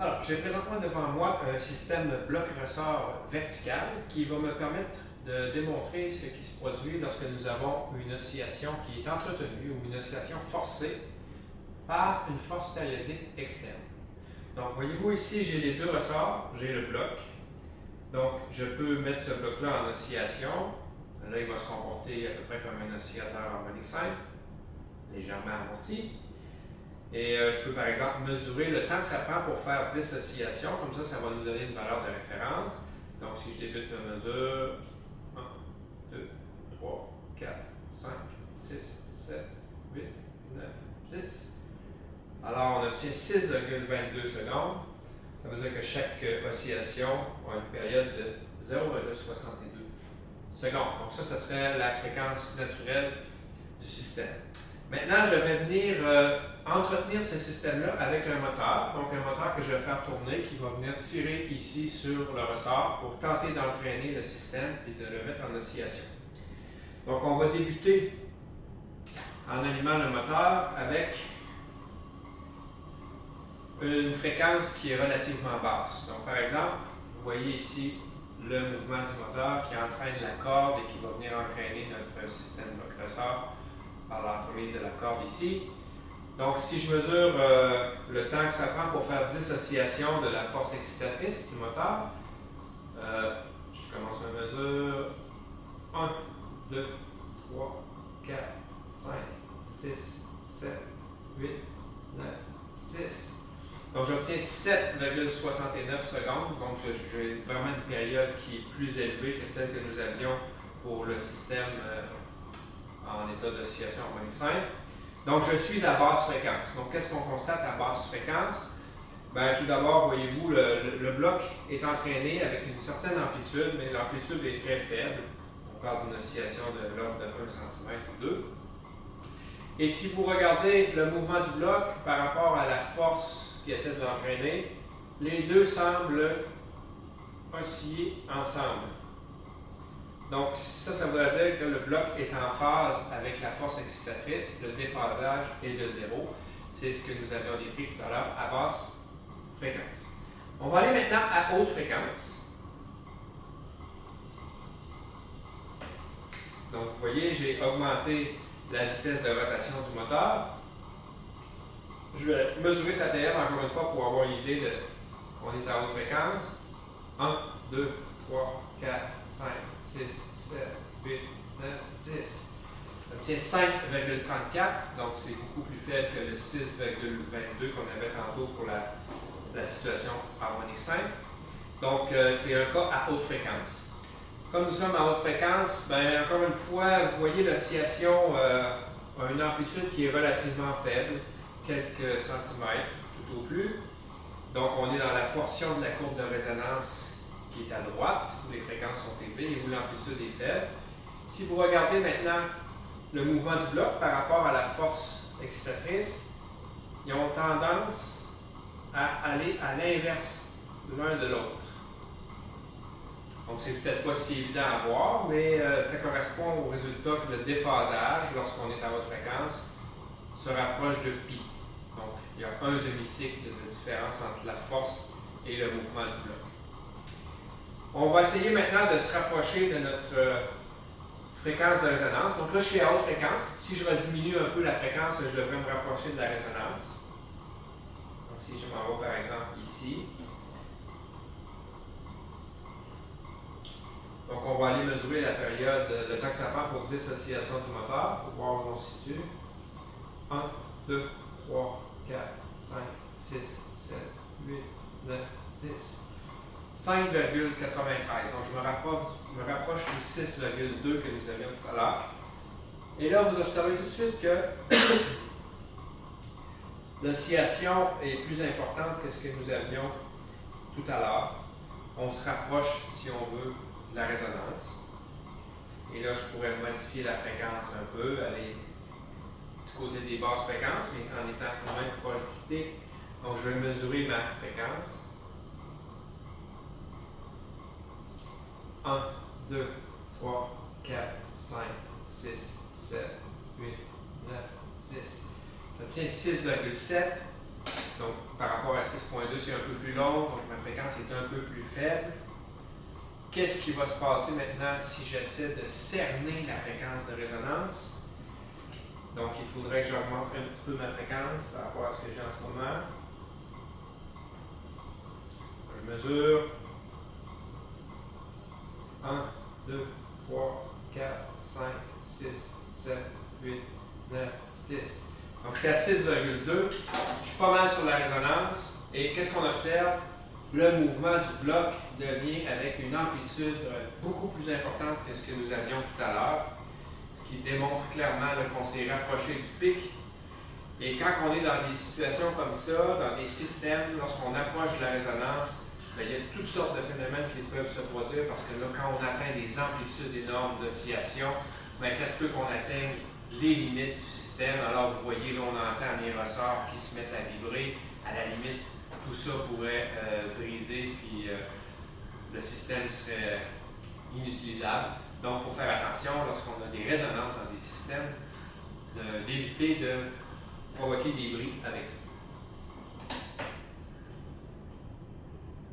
Alors, j'ai présentement devant moi un système de bloc-ressort vertical qui va me permettre de démontrer ce qui se produit lorsque nous avons une oscillation qui est entretenue ou une oscillation forcée par une force périodique externe. Donc, voyez-vous ici, j'ai les deux ressorts, j'ai le bloc. Donc, je peux mettre ce bloc-là en oscillation. Là, il va se comporter à peu près comme un oscillateur harmonique simple, légèrement amorti. Et je peux par exemple mesurer le temps que ça prend pour faire 10 oscillations, comme ça va nous donner une valeur de référence. Donc si je débute ma mesure, 1, 2, 3, 4, 5, 6, 7, 8, 9, 10. Alors on obtient 6,22 secondes. Ça veut dire que chaque oscillation a une période de 0,62 secondes. Donc ça serait la fréquence naturelle du système. Maintenant, je vais venir entretenir ce système-là avec un moteur. Donc, un moteur que je vais faire tourner qui va venir tirer ici sur le ressort pour tenter d'entraîner le système et de le mettre en oscillation. Donc, on va débuter en allumant le moteur avec une fréquence qui est relativement basse. Donc, par exemple, vous voyez ici le mouvement du moteur qui entraîne la corde et qui va venir entraîner notre système bloc-ressort par l'entremise de la corde ici. Donc, si je mesure le temps que ça prend pour faire 10 oscillations de la force excitatrice du moteur, je commence ma mesure. 1, 2, 3, 4, 5, 6, 7, 8, 9, 10. Donc, j'obtiens 7,69 secondes. Donc, j'ai vraiment une période qui est plus élevée que celle que nous avions pour le système en état d'oscillation harmonique simple. Donc, je suis à basse fréquence. Donc, qu'est-ce qu'on constate à basse fréquence? Bien, tout d'abord, voyez-vous, le bloc est entraîné avec une certaine amplitude, mais l'amplitude est très faible. On parle d'une oscillation de l'ordre de 1 cm ou 2. Et si vous regardez le mouvement du bloc par rapport à la force qui essaie de l'entraîner, les deux semblent osciller ensemble. Donc, ça voudrait dire que le bloc est en phase avec la force excitatrice, le déphasage est de 0. C'est ce que nous avions décrit tout à l'heure à basse fréquence. On va aller maintenant à haute fréquence. Donc, vous voyez, j'ai augmenté la vitesse de rotation du moteur. Je vais mesurer sa période encore une fois pour avoir une idée de qu'on est à haute fréquence. 1, 2, 3, 4, 5, 6, 7, 8, 9, 10. J'obtiens 5,34, donc c'est beaucoup plus faible que le 6,22 qu'on avait tantôt pour la situation harmonique simple. Donc, c'est un cas à haute fréquence. Comme nous sommes à haute fréquence, bien, encore une fois, vous voyez l'oscillation a une amplitude qui est relativement faible, quelques centimètres tout au plus. Donc, on est dans la portion de la courbe de résonance qui est à droite, où les fréquences sont élevées et où l'amplitude est faible. Si vous regardez maintenant le mouvement du bloc par rapport à la force excitatrice, ils ont tendance à aller à l'inverse l'un de l'autre. Donc, c'est peut-être pas si évident à voir, mais ça correspond au résultat que le déphasage, lorsqu'on est à haute fréquence, se rapproche de pi. Donc, il y a un demi-cycle de différence entre la force et le mouvement du bloc. On va essayer maintenant de se rapprocher de notre fréquence de résonance. Donc là, je suis à haute fréquence. Si je rediminue un peu la fréquence, je devrais me rapprocher de la résonance. Donc si je m'en vais par exemple ici. Donc on va aller mesurer la période, le temps que ça prend pour 10 oscillations du moteur, pour voir où on se situe. 1, 2, 3, 4, 5, 6, 7, 8, 9, 10. 5,93. Donc, je me rapproche du 6,2 que nous avions tout à l'heure. Et là, vous observez tout de suite que l'oscillation est plus importante que ce que nous avions tout à l'heure. On se rapproche, si on veut, de la résonance. Et là, je pourrais modifier la fréquence un peu, aller du côté des basses fréquences, mais en étant quand même proche du pic. Donc, je vais mesurer ma fréquence. 1, 2, 3, 4, 5, 6, 7, 8, 9, 10. J'obtiens 6,7. Donc, par rapport à 6.2, c'est un peu plus long, donc ma fréquence est un peu plus faible. Qu'est-ce qui va se passer maintenant si j'essaie de cerner la fréquence de résonance? Donc, il faudrait que j'augmente un petit peu ma fréquence par rapport à ce que j'ai en ce moment. Je mesure 1, 2, 3, 4, 5, 6, 7, 8, 9, 10. Donc, je suis à 6,2. Je suis pas mal sur la résonance. Et qu'est-ce qu'on observe? Le mouvement du bloc devient avec une amplitude beaucoup plus importante que ce que nous avions tout à l'heure, ce qui démontre clairement qu'on s'est rapproché du pic. Et quand on est dans des situations comme ça, dans des systèmes, lorsqu'on approche de la résonance, bien, il y a toutes sortes de phénomènes qui peuvent se produire parce que là, quand on atteint des amplitudes énormes d'oscillation, bien, ça se peut qu'on atteigne les limites du système. Alors, vous voyez, là, on entend les ressorts qui se mettent à vibrer. À la limite, tout ça pourrait briser, puis le système serait inutilisable. Donc, il faut faire attention lorsqu'on a des résonances dans des systèmes, d'éviter de provoquer des bris avec ça.